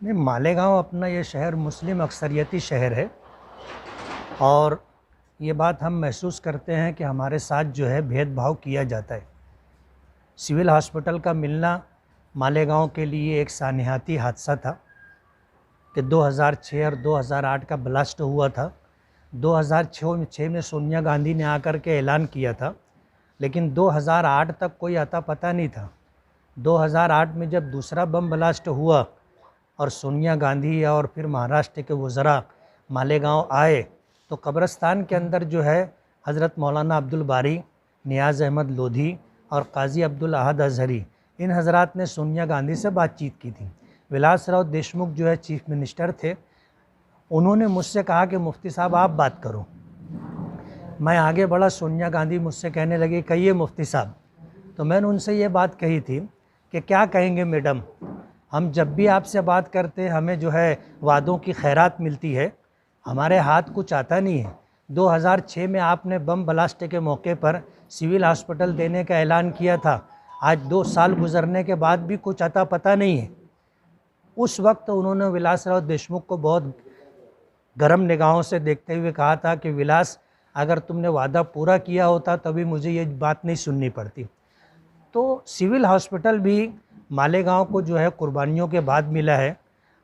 नहीं, मालेगांव अपना ये शहर मुस्लिम अक्सरियती शहर है और ये बात हम महसूस करते हैं कि हमारे साथ जो है भेदभाव किया जाता है। सिविल हॉस्पिटल का मिलना मालेगांव के लिए एक सानहाती हादसा था कि 2006 और 2008 का ब्लास्ट हुआ था। 2006 में सोनिया गांधी ने आकर के ऐलान किया था, लेकिन 2008 तक कोई अता पता नहीं था। 2008 में जब दूसरा बम ब्लास्ट हुआ और सोनिया गांधी और फिर महाराष्ट्र के वज़रा मालेगांव आए, तो कब्रिस्तान के अंदर जो है हज़रत मौलाना अब्दुल बारी, नियाज़ अहमद लोधी और काजी अब्दुल अहद अज़हरी, इन हज़रात ने सोनिया गांधी से बातचीत की थी। विलासराव देशमुख जो है चीफ मिनिस्टर थे, उन्होंने मुझसे कहा कि मुफ्ती साहब आप बात करो। मैं आगे बढ़ा, सोनिया गांधी मुझसे कहने लगी कहिए मुफ्ती साहब। तो मैंने उनसे ये बात कही थी कि क्या कहेंगे मैडम, हम जब भी आपसे बात करते हैं हमें जो है वादों की खैरात मिलती है, हमारे हाथ कुछ आता नहीं है। 2006 में आपने बम ब्लास्ट के मौके पर सिविल हॉस्पिटल देने का ऐलान किया था, आज 2 साल गुजरने के बाद भी कुछ अता पता नहीं है। उस वक्त उन्होंने विलासराव देशमुख को बहुत गर्म निगाहों से देखते हुए कहा था कि विलास, अगर तुमने वादा पूरा किया होता तभी मुझे ये बात नहीं सुननी पड़ती। तो सिविल हॉस्पिटल भी मालेगांव को जो है कुर्बानियों के बाद मिला है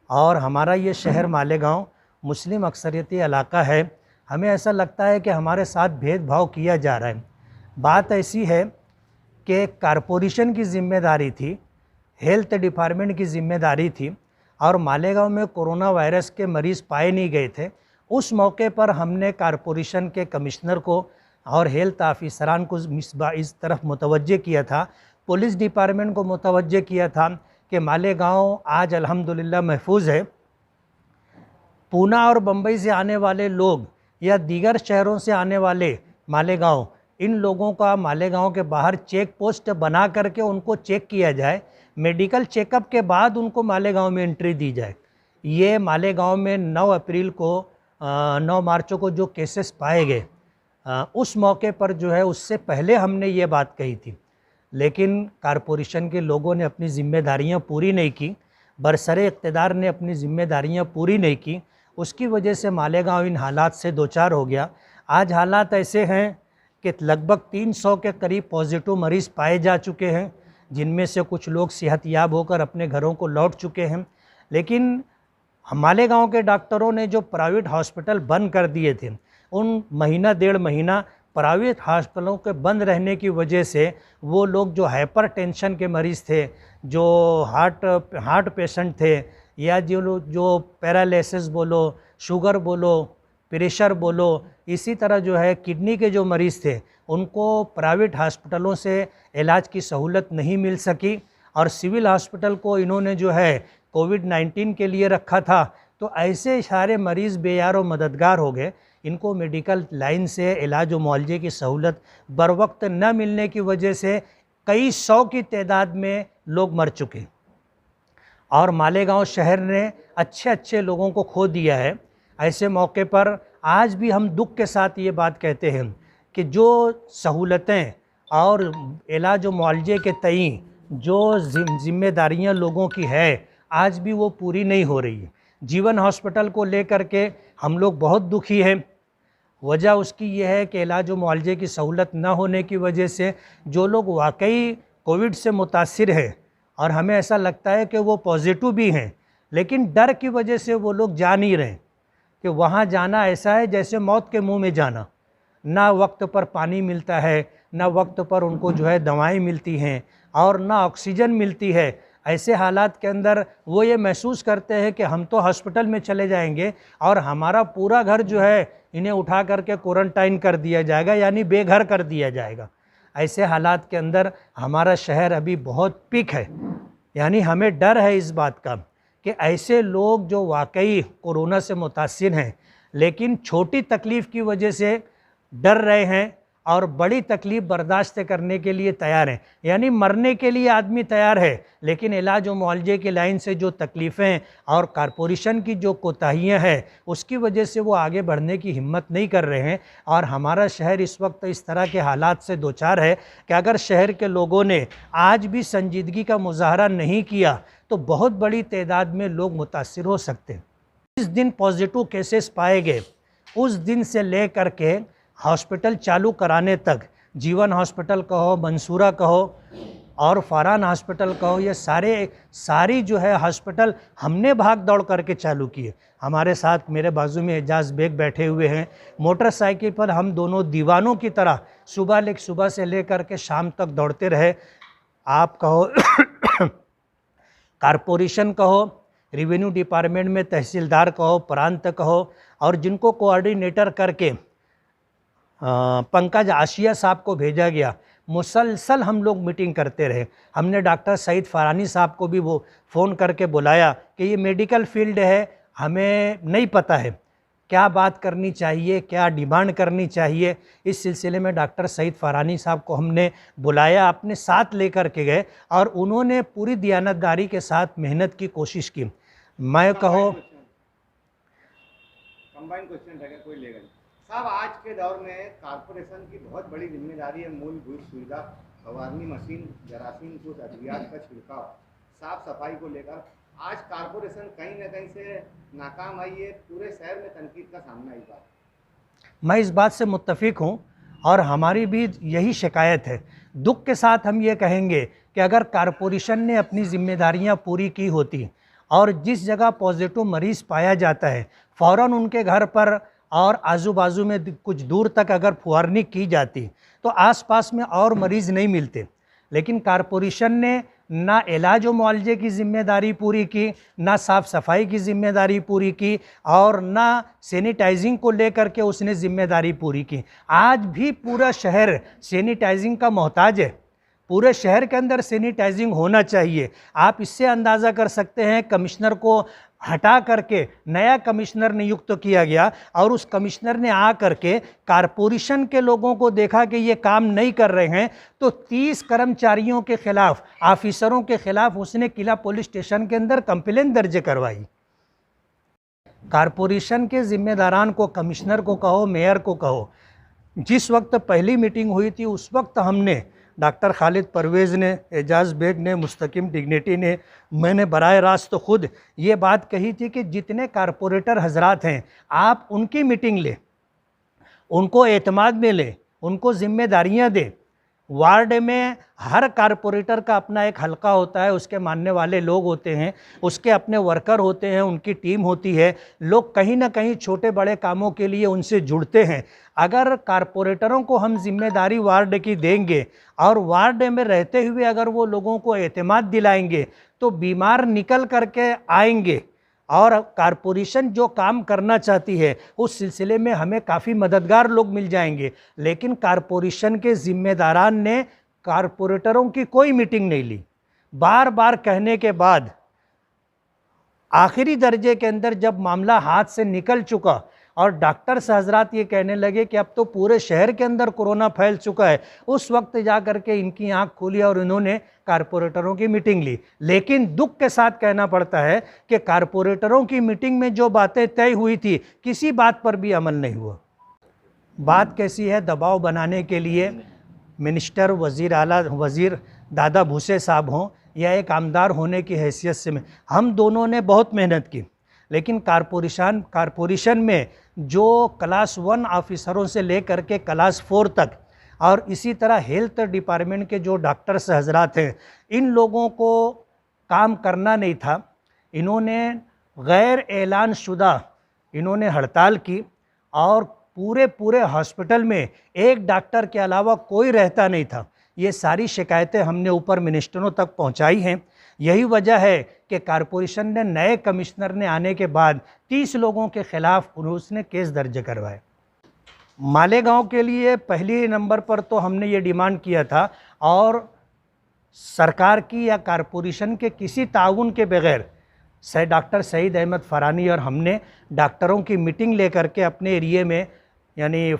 और हमारा ये शहर मालेगांव मुस्लिम अक्सरियती इलाका है। हमें ऐसा लगता है कि हमारे साथ भेदभाव किया जा रहा है। बात ऐसी है कि कारपोरेशन की जिम्मेदारी थी, हेल्थ डिपार्टमेंट की जिम्मेदारी थी और मालेगांव में कोरोना वायरस के मरीज़ पाए नहीं गए थे। उस मौके पर हमने कारपोरेशन के कमिश्नर को और हेल्थ ऑफिसरान को इस तरफ मुतवज्जे किया था, पुलिस डिपार्टमेंट को मुतवज्जे किया था कि मालेगांव आज अल्हम्दुलिल्लाह महफूज है। पूना और बम्बई से आने वाले लोग या दीगर शहरों से आने वाले मालेगांव, इन लोगों का मालेगांव के बाहर चेक पोस्ट बना करके उनको चेक किया जाए, मेडिकल चेकअप के बाद उनको मालेगांव में एंट्री दी जाए। ये मालेगांव में 9 मार्च को जो केसेस पाए गए, उस मौके पर जो है उससे पहले हमने ये बात कही थी, लेकिन कारपोरेशन के लोगों ने अपनी जिम्मेदारियां पूरी नहीं की, बरसरे इक़्तिदार ने अपनी जिम्मेदारियां पूरी नहीं की। उसकी वजह से मालेगांव इन हालात से दो चार हो गया। आज हालात ऐसे हैं कि लगभग 300 के करीब पॉजिटिव मरीज़ पाए जा चुके हैं, जिनमें से कुछ लोग सेहतयाब होकर अपने घरों को लौट चुके हैं। लेकिन मालेगांव के डॉक्टरों ने जो प्राइवेट हॉस्पिटल बंद कर दिए थे, उन महीना 1.5 महीना प्राइवेट हॉस्पिटलों के बंद रहने की वजह से वो लोग जो हाइपरटेंशन के मरीज़ थे, जो हार्ट पेशेंट थे, या जो पैरालिसिस बोलो, शुगर बोलो, प्रेशर बोलो, इसी तरह जो है किडनी के जो मरीज़ थे, उनको प्राइवेट हॉस्पिटलों से इलाज की सहूलत नहीं मिल सकी और सिविल हॉस्पिटल को इन्होंने जो है कोविड-19 के लिए रखा था। तो ऐसे सारे मरीज़ बेयार व मददगार हो गए। इनको मेडिकल लाइन से इलाज व मुआवजे की सहूलत बर वक्त न मिलने की वजह से कई 100 की तादाद में लोग मर चुके और मालेगांव शहर ने अच्छे लोगों को खो दिया है। ऐसे मौके पर आज भी हम दुख के साथ ये बात कहते हैं कि जो सहूलतें और इलाज व मुआवजे के तई जो जिम्मेदारियां लोगों की है, आज भी वो पूरी नहीं हो रही है। जीवन हॉस्पिटल को लेकर के हम लोग बहुत दुखी हैं। वजह उसकी यह है कि इलाज व मुआवजे की सहूलत न होने की वजह से जो लोग वाकई कोविड से मुतासिर हैं और हमें ऐसा लगता है कि वो पॉजिटिव भी हैं, लेकिन डर की वजह से वो लोग जा नहीं रहे कि वहाँ जाना ऐसा है जैसे मौत के मुंह में जाना। ना वक्त पर पानी मिलता है, ना वक्त पर उनको जो है दवाएं मिलती हैं और ना ऑक्सीजन मिलती है। ऐसे हालात के अंदर वो ये महसूस करते हैं कि हम तो हॉस्पिटल में चले जाएंगे और हमारा पूरा घर जो है इन्हें उठा करके क्वारंटाइन कर दिया जाएगा, यानी बेघर कर दिया जाएगा। ऐसे हालात के अंदर हमारा शहर अभी बहुत पीक है, यानी हमें डर है इस बात का कि ऐसे लोग जो वाकई कोरोना से मुतासिर हैं, लेकिन छोटी तकलीफ़ की वजह से डर रहे हैं और बड़ी तकलीफ़ बर्दाश्त करने के लिए तैयार हैं। यानी मरने के लिए आदमी तैयार है, लेकिन इलाज और मुआवजे की लाइन से जो तकलीफ़ें और कॉरपोरेशन की जो कोताहियाँ हैं उसकी वजह से वो आगे बढ़ने की हिम्मत नहीं कर रहे हैं। और हमारा शहर इस वक्त इस तरह के हालात से दो चार है कि अगर शहर के लोगों ने आज भी संजीदगी का मुजाहरा नहीं किया तो बहुत बड़ी तादाद में लोग मुतासिर हो सकते हैं। जिस दिन पॉजिटिव केसेस पाए गए उस दिन से ले कर के हॉस्पिटल चालू कराने तक, जीवन हॉस्पिटल कहो, मंसूरा कहो और फरहान हॉस्पिटल कहो, ये सारी जो है हॉस्पिटल हमने भाग दौड़ करके चालू किए। हमारे साथ मेरे बाजू में एजाज बेग बैठे हुए हैं। मोटरसाइकिल पर हम दोनों दीवानों की तरह सुबह से लेकर के शाम तक दौड़ते रहे। आप कहो कारपोरेशन कहो, रेवेन्यू डिपार्टमेंट में तहसीलदार कहो, प्रांत कहो, और जिनको कोऑर्डिनेटर करके पंकज आशिया साहब को भेजा गया, मुसलसल हम लोग मीटिंग करते रहे। हमने डॉक्टर सईद फरानी साहब को भी वो फ़ोन करके बुलाया कि ये मेडिकल फील्ड है, हमें नहीं पता है क्या बात करनी चाहिए, क्या डिमांड करनी चाहिए। इस सिलसिले में डॉक्टर सईद फरानी साहब को हमने बुलाया, अपने साथ लेकर के गए और उन्होंने पूरी दियानतदारी के साथ मेहनत की कोशिश की। मैं कहो कंबाइन क्वेश्चन रहेगा, कोई लेगा नहीं साहब। आज के दौर में कारपोरेशन की बहुत बड़ी जिम्मेदारी है मूलभूत सुविधा, फवारनी मशीन, जरासीम कुछ अद्वियात का छिड़काव, साफ सफाई को लेकर आज कारपोरेशन कहीं न कहीं से नाकाम आई है। पूरे शहर में तनकीद का सामना इस बार। मैं इस बात से मुत्तफिक हूँ और हमारी भी यही शिकायत है। दुख के साथ हम ये कहेंगे कि अगर कारपोरेशन ने अपनी जिम्मेदारियाँ पूरी की होती और जिस जगह पॉजिटिव मरीज़ पाया जाता है फ़ौरन उनके घर पर और आजू बाजू में कुछ दूर तक अगर फुहारनी की जाती तो आसपास में और मरीज़ नहीं मिलते। लेकिन कारपोरेशन ने ना इलाज व मुआवजे की ज़िम्मेदारी पूरी की, ना साफ़ सफाई की ज़िम्मेदारी पूरी की और ना सैनिटाइजिंग को लेकर के उसने ज़िम्मेदारी पूरी की। आज भी पूरा शहर सैनिटाइजिंग का मोहताज है। पूरे शहर के अंदर सैनिटाइजिंग होना चाहिए। आप इससे अंदाज़ा कर सकते हैं, कमिश्नर को हटा करके नया कमिश्नर नियुक्त किया गया और उस कमिश्नर ने आ करके कारपोरेशन के लोगों को देखा कि ये काम नहीं कर रहे हैं तो 30 कर्मचारियों के खिलाफ, ऑफिसरों के खिलाफ उसने किला पुलिस स्टेशन के अंदर कंप्लेंट दर्ज करवाई। कारपोरेशन के जिम्मेदारान को, कमिश्नर को कहो, मेयर को कहो, जिस वक्त पहली मीटिंग हुई थी उस वक्त हमने डॉक्टर खालिद परवेज़ ने, एजाज बेग ने, मुस्तकिम डिग्निटी ने, मैंने बराह रास्त खुद ये बात कही थी कि जितने कारपोरेटर हजरात हैं आप उनकी मीटिंग लें, उनको एतमाद में लें, उनको जिम्मेदारियां दें। वार्ड में हर कारपोरेटर का अपना एक हलका होता है, उसके मानने वाले लोग होते हैं, उसके अपने वर्कर होते हैं, उनकी टीम होती है। लोग कहीं ना कहीं छोटे बड़े कामों के लिए उनसे जुड़ते हैं। अगर कारपोरेटरों को हम जिम्मेदारी वार्ड की देंगे और वार्ड में रहते हुए अगर वो लोगों को एतमाद दिलाएंगे तो बीमार निकल करके आएंगे और कारपोरेशन जो काम करना चाहती है उस सिलसिले में हमें काफ़ी मददगार लोग मिल जाएंगे। लेकिन कारपोरेशन के ज़िम्मेदारान ने कारपोरेटरों की कोई मीटिंग नहीं ली। बार बार कहने के बाद आखिरी दर्जे के अंदर जब मामला हाथ से निकल चुका और डॉक्टर्स हजरात ये कहने लगे कि अब तो पूरे शहर के अंदर कोरोना फैल चुका है, उस वक्त जा कर के इनकी आंख खुली और इन्होंने कारपोरेटरों की मीटिंग ली। लेकिन दुख के साथ कहना पड़ता है कि कारपोरेटरों की मीटिंग में जो बातें तय हुई थी किसी बात पर भी अमल नहीं हुआ। बात कैसी है, दबाव बनाने के लिए मिनिस्टर, वज़ीर आला, वज़ीर दादा भूसे साहब हों या एक आमदार होने की हैसियत से हम दोनों ने बहुत मेहनत की। लेकिन कारपोरेशन में जो क्लास 1 ऑफिसरों से लेकर के क्लास 4 तक और इसी तरह हेल्थ डिपार्टमेंट के जो डॉक्टर्स हजरात हैं, इन लोगों को काम करना नहीं था। इन्होंने गैर ऐलान शुदा इन्होंने हड़ताल की और पूरे हॉस्पिटल में एक डॉक्टर के अलावा कोई रहता नहीं था। ये सारी शिकायतें हमने ऊपर मिनिस्टरों तक पहुंचाई हैं। यही वजह है कि कारपोरेशन ने नए कमिश्नर ने आने के बाद 30 लोगों के खिलाफ उसने केस दर्ज करवाए। मालेगांव के लिए पहले नंबर पर तो हमने ये डिमांड किया था और सरकार की या कारपोरेशन के किसी ताउन के बगैर डॉक्टर सईद अहमद फरानी और हमने डॉक्टरों की मीटिंग लेकर के अपने एरिए में यानी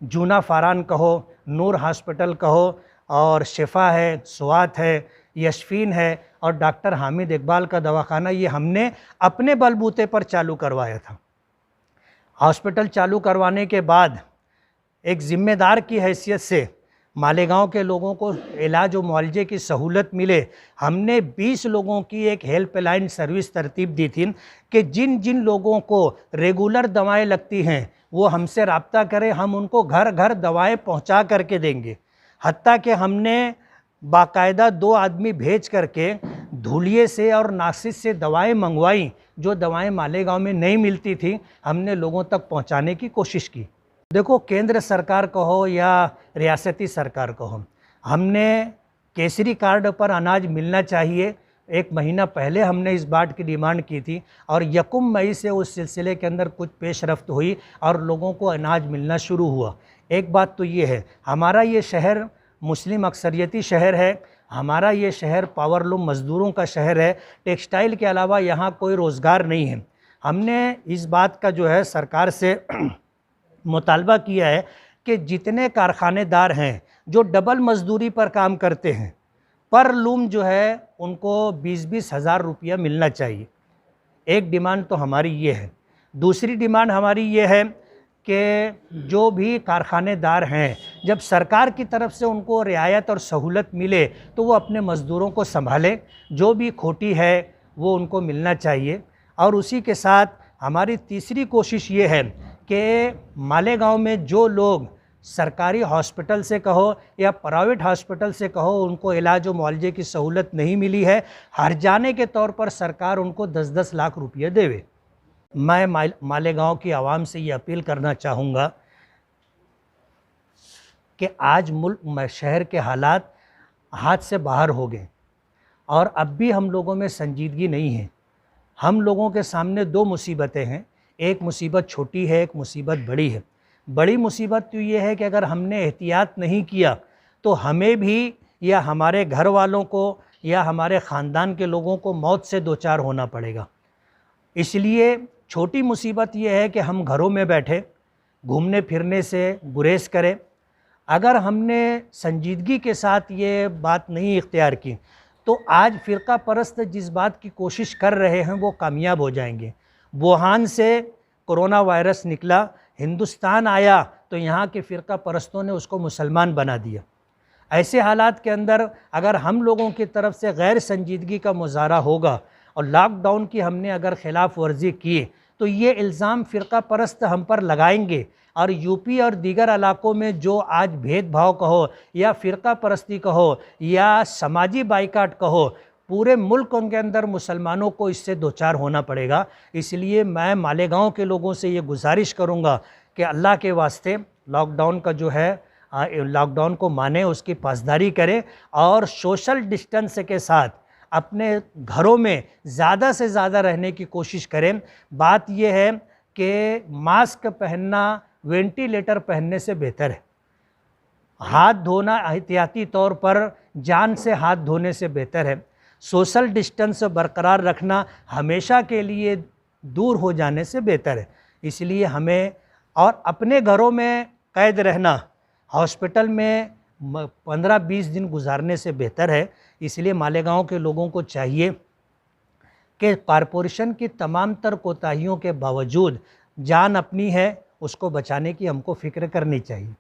जूना फारान कहो, नूर हॉस्पिटल कहो, और शिफा है, स्वात है, यशफीन है, और डॉक्टर हामिद इकबाल का दवाखाना, ये हमने अपने बलबूते पर चालू करवाया था। हॉस्पिटल चालू करवाने के बाद एक ज़िम्मेदार की हैसियत से मालेगांव के लोगों को इलाज और मुआवजे की सहूलत मिले, हमने 20 लोगों की एक हेल्पलाइन सर्विस तरतीब दी थी कि जिन जिन लोगों को रेगुलर दवाएं लगती हैं वो हमसे रब्ता करें, हम उनको घर घर दवाएं पहुंचा करके देंगे। हत्ता कि हमने बाकायदा 2 आदमी भेज करके धुलिये से और नासिक से दवाएं मंगवाई, जो दवाएं मालेगांव में नहीं मिलती थी, हमने लोगों तक पहुंचाने की कोशिश की। देखो, केंद्र सरकार कहो या रियासती सरकार कहो, हमने केसरी कार्ड पर अनाज मिलना चाहिए, 1 महीना पहले हमने इस बात की डिमांड की थी, और 1 मई से उस सिलसिले के अंदर कुछ पेशरफ्त हुई और लोगों को अनाज मिलना शुरू हुआ। एक बात तो ये है, हमारा ये शहर मुस्लिम अक्सरियती शहर है, हमारा ये शहर पावरलूम मज़दूरों का शहर है, टेक्सटाइल के अलावा यहाँ कोई रोज़गार नहीं है। हमने इस बात का जो है सरकार से मुतालबा किया है कि जितने कारखानेदार हैं जो डबल मज़दूरी पर काम करते हैं, पर लूम जो है उनको 20-20 हज़ार रुपया मिलना चाहिए। एक डिमांड तो हमारी ये है। दूसरी डिमांड हमारी ये है कि जो भी कारखानेदार हैं, जब सरकार की तरफ से उनको रियायत और सहूलत मिले तो वो अपने मज़दूरों को संभालें, जो भी खोटी है वो उनको मिलना चाहिए। और उसी के साथ हमारी तीसरी कोशिश ये है कि मालेगांव में जो लोग सरकारी हॉस्पिटल से कहो या प्राइवेट हॉस्पिटल से कहो उनको इलाज और मुआवजे की सहूलत नहीं मिली है, हर्जाने के तौर पर सरकार उनको 10-10 लाख रुपये देवे। मैं मालेगांव की आवाम से ये अपील करना चाहूँगा कि आज मुल्क शहर के हालात हाथ से बाहर हो गए और अब भी हम लोगों में संजीदगी नहीं है। हम लोगों के सामने 2 मुसीबतें हैं, एक मुसीबत छोटी है, एक मुसीबत बड़ी है। बड़ी मुसीबत तो ये है कि अगर हमने एहतियात नहीं किया तो हमें भी या हमारे घर वालों को या हमारे ख़ानदान के लोगों को मौत से दो चार होना पड़ेगा। इसलिए छोटी मुसीबत ये है कि हम घरों में बैठे घूमने फिरने से गुरेज करें। अगर हमने संजीदगी के साथ ये बात नहीं इख्तियार की तो आज फ़िरका परस्त जिस बात की कोशिश कर रहे हैं वो कामयाब हो जाएंगे। वुहान से कोरोना वायरस निकला, हिंदुस्तान आया तो यहाँ के फ़िरका परस्तों ने उसको मुसलमान बना दिया। ऐसे हालात के अंदर अगर हम लोगों की तरफ से गैर संजीदगी का मुजाहरा होगा और लॉकडाउन की हमने अगर खिलाफ वर्जी की तो ये इल्ज़ाम फ़िरका परस्त हम पर लगाएंगे और यूपी और दीगर इलाकों में जो आज भेदभाव कहो या फ़िरका परस्ती कहो या समाजी बाइकाट कहो, पूरे मुल्क के अंदर मुसलमानों को इससे दो चार होना पड़ेगा। इसलिए मैं मालेगांव के लोगों से ये गुजारिश करूँगा कि अल्लाह के वास्ते लॉकडाउन का जो है लॉकडाउन को माने, उसकी पासदारी करें और सोशल डिस्टेंस के साथ अपने घरों में ज़्यादा से ज़्यादा रहने की कोशिश करें। बात यह है कि मास्क पहनना वेंटिलेटर पहनने से बेहतर है। हाथ धोना एहतियाती तौर पर जान से हाथ धोने से बेहतर है। सोशल डिस्टेंस बरकरार रखना हमेशा के लिए दूर हो जाने से बेहतर है। इसलिए हमें और अपने घरों में कैद रहना हॉस्पिटल में 15-20 दिन गुजारने से बेहतर है। इसलिए मालेगांव के लोगों को चाहिए कि कॉरपोरेशन की तमाम तर कोताहियों के बावजूद जान अपनी है, उसको बचाने की हमको फ़िक्र करनी चाहिए।